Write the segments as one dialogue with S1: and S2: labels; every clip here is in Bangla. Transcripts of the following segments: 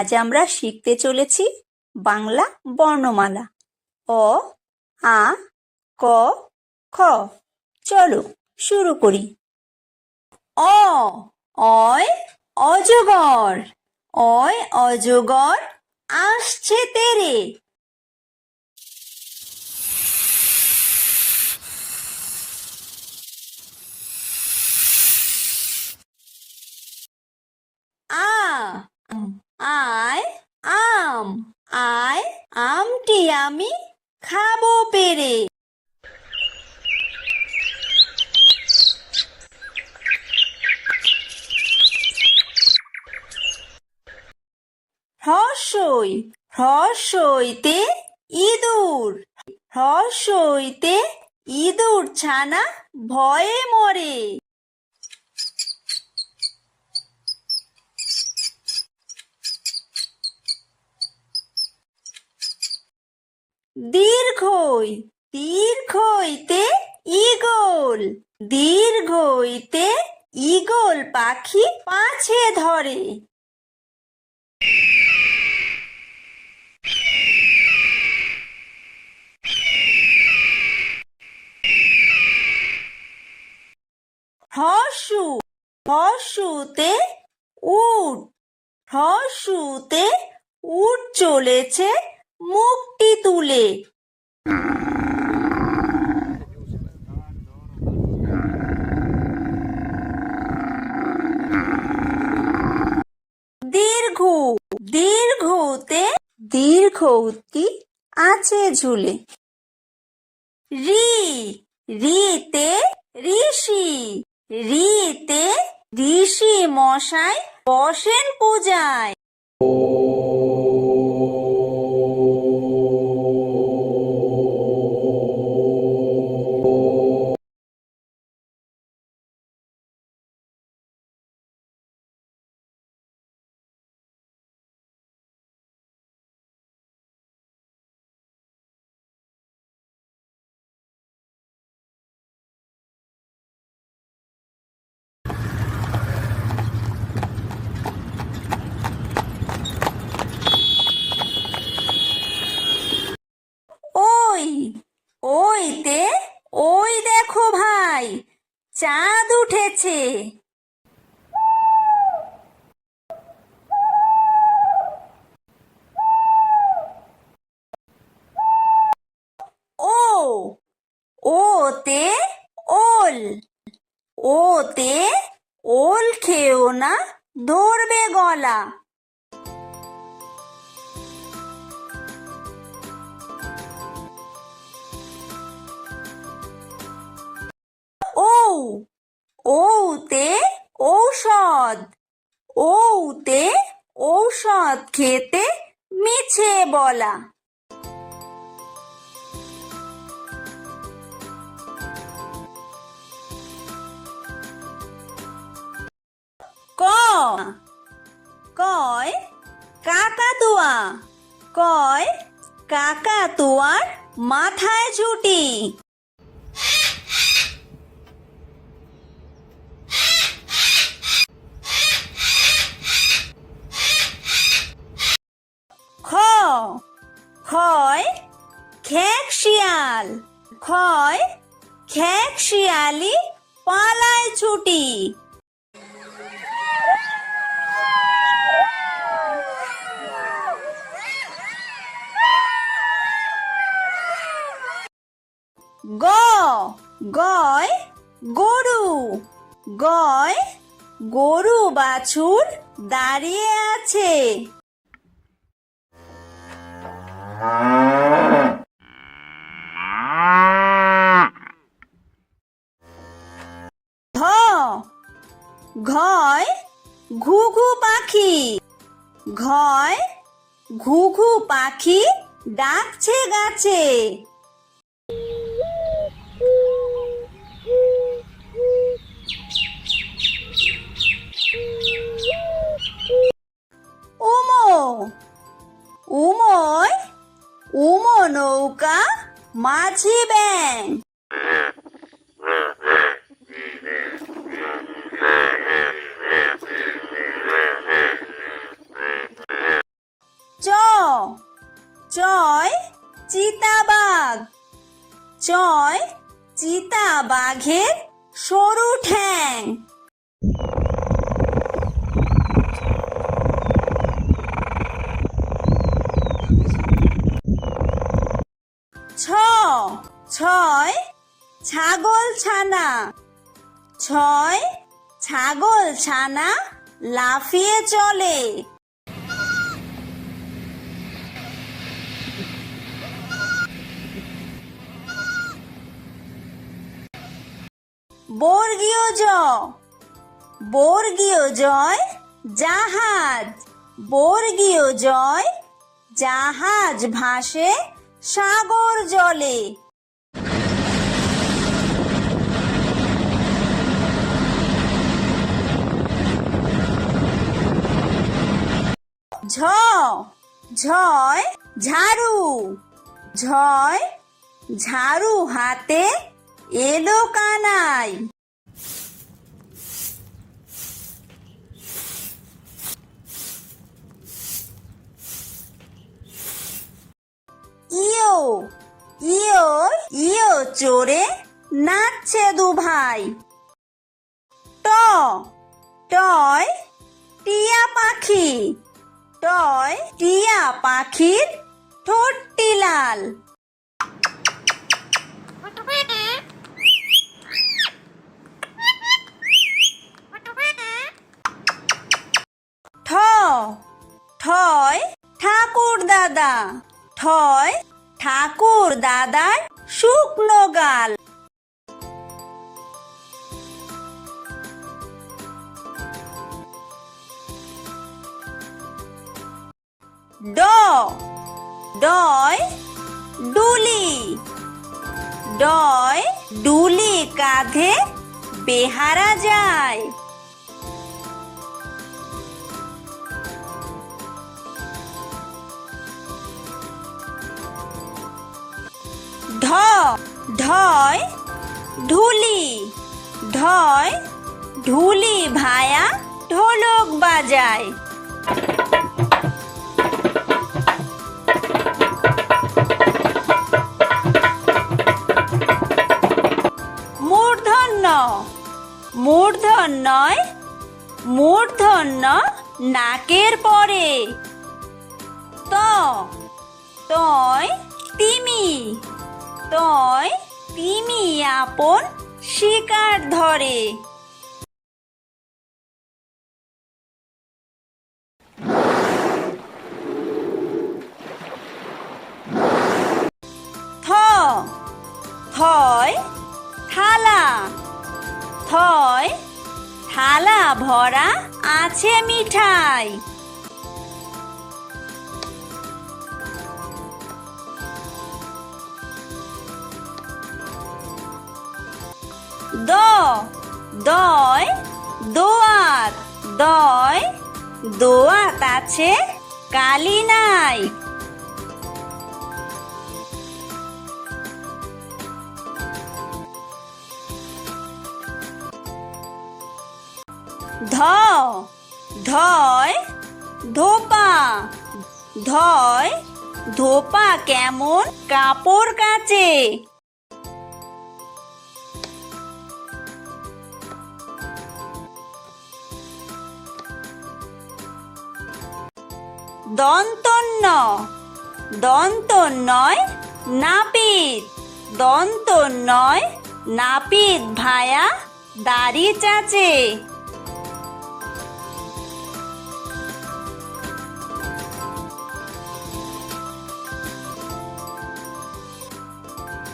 S1: আজ আমরা শিখতে চলেছি বাংলা বর্ণমালা অ, আ, ক, খ। চলো শুরু করি। অ, অয় অজগর, অয় অজগর আসছে তেরে। আ, আয় আম, আয় আমটি আমি খাবো পেরে। হ্রস্বই, হ্রস্বইতে ইঁদুর, হ্রস্বইতে ইঁদুর ছানা ভয়ে মরে। দীর্ঘই, দীর্ঘইতে ঈগল, দীর্ঘইতে ঈগল পাখি পাছে ধরে। হ্রস্বু, হ্রস্বুতে উট, হ্রস্বুতে উট চলেছে মুখটি তুলে। দীর্ঘ, দীর্ঘতে দীর্ঘউতি আছে ঝুলে। রি, রিতে ঋষি, রিতে ঋষি মশাই বসেন পূজায়। ওই, ওইতে ওই দেখো ভাই চাঁদ উঠেছে। ও, ওতে ওল, ওতে ওল খেও না ধরবে গলা। ও, ওতে ঔষধ, ওতে ঔষধ খেতে মিছে বলা। ক, কয় কাকাতুয়া, কয় কাকাতুয়ার মাথায় ঝুঁটি। খ, খয় খেক শিয়াল, খয় খেক শিয়ালি পালায় ছুটি। গ, গয় গরু, গয় গরু বাছুর দাঁড়িয়ে আছে। ধ, ঘয় ঘুঘু পাখি, ঘয় ঘুঘু পাখি ডাকছে গাছে। উমো, উময় উমো নৌকা মাঝি ব্যাং। চয় চিতাবাঘ। চয় চিতাবাঘের সরু ঠ্যাং। ছয় ছাগল ছানা। ছয় ছাগল ছানা লাফিয়ে চলে। বর্গীয় জ। বর্গীয় জয় জাহাজ। বর্গীয় জয় জাহাজ ভাসে সাগর জলে। ঝ ঝয় ঝাড়ু। ঝয় ঝাড়ু হাতে এলো কানাই। ইয়ো ইয়ো ইয়ো চড়ে নাচছে দু ভাই। ট টয় টিয়া পাখি। টয় টিয়া পাখির ঠোঁটটি লাল। ঠ ঠয় ঠাকুর দাদা। ঠয় ঠাকুর দাদার শুকনো গাল। ড ডয় ডুলি। ডয় ডুলি কাঁধে বেহারা যায়। ঢ ঢয় ঢুলি। ঢয় ঢুলি ভায়া ঢোলক বাজায়। মূর্ধন্য মূর্ধন্যয় মূর্ধন্য নাকের পরে। ত তয় তিমি। তয় তিমি আপন শিকার ধরে। থ থয় থালা। থয় থালা ভরা আছে মিঠাই। দ দয় দোয়াত। দয় দোয়াত আছে কালি নাই। ধ ধয় ধোপা। ধয় ধোপা কেমন কাপড় কাচে। দন্তন্য দন্তন্যয় নাপিত। দন্তন্যয় নাপিত ভায়া দাড়ি চাচে।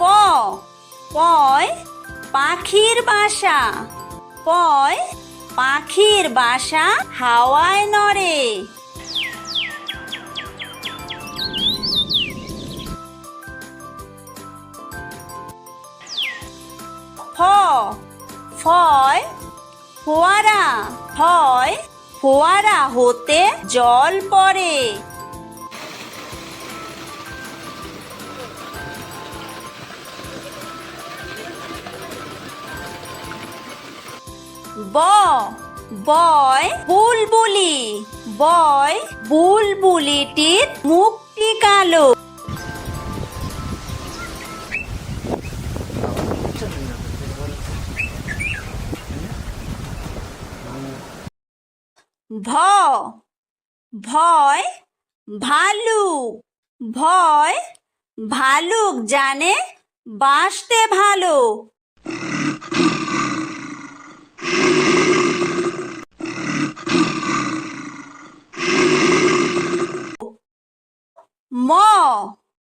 S1: প পয় পাখির বাসা। পয় পাখির বাসা হাওয়ায় নড়ে। ফ ফয় ফোয়ারা। ফয় ফোয়ারা হতে জল পড়ে। ব বয় বুলবুলি। বয় বুলবুলিটির মুখটি কালো। ভ ভয় ভালুক ভয় ভালুক জানে বাঁচতে ভালো। ম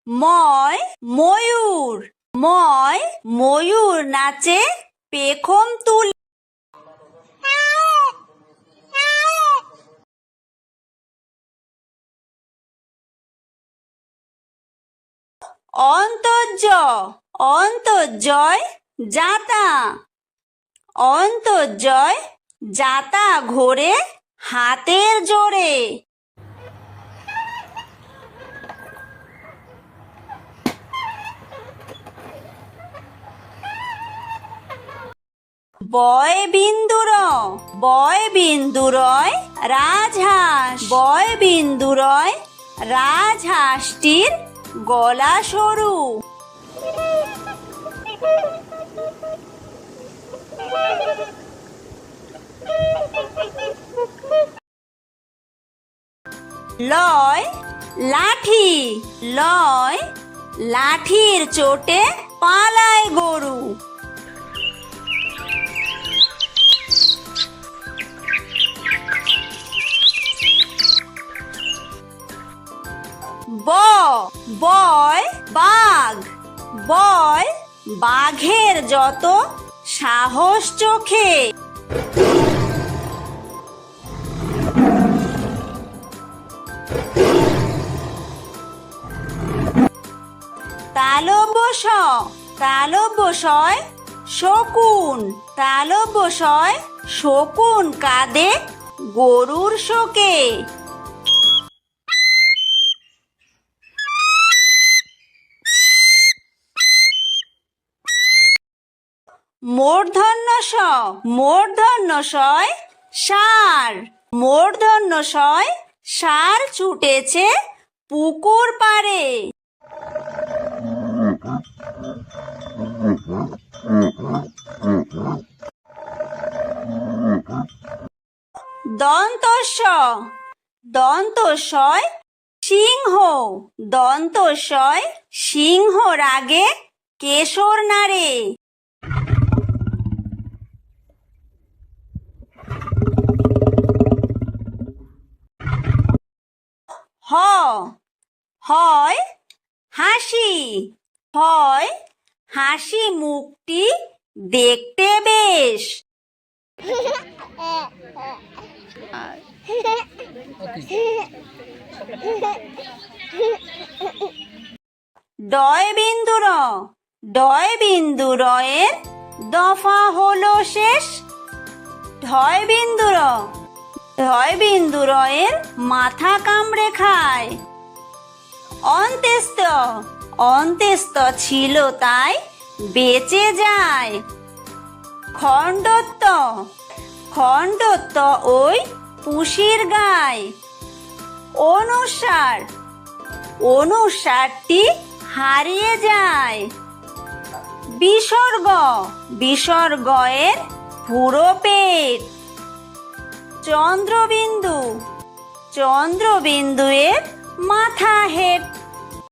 S1: ময় ময়ূর ময় ময়ূর নাচে পেখম তুলে। অন্তর্য অন্তর্জয় যাতা অন্তর্জয় যাতা ঘোরে হাতের জোরে। বয় বিন্দুরয় রাজহাঁস বয় বিন্দুরয় রাজহাঁসটির গলা সরু। লয় লাঠি লয় লাঠির চোটে পালায় গরু। বয় বাঘ বয় বাঘের যত সাহস চোখে। তালব্যশয় শকুন তালব্যশয় শকুন কাঁদে গরুর শোকে। মূর্ধন্যশয় ষাঁড় মূর্ধন্যশয় ষাঁড় ছুটেছে পুকুর পাড়ে। দন্তস্বয় সিংহ দন্তস্বয় সিংহ রাগে কেশর নাড়ে। হয় হাসি মুখটি দেখতে বেশ। ডয় বিন্দুরয়ের দফা হলো শেষ। ঢয় বিন্দুরয়ের মাথা কামড়ে খায়। অন্ত্যেস্ত ছিল তাই বেঁচে যায়। খণ্ডত্ব ওই পুষির গায়। অনুসারটি হারিয়ে যায়। বিসর্গয়ের পুরো পেট। চন্দ্রবিন্দুয়ের মাথা হেঁট।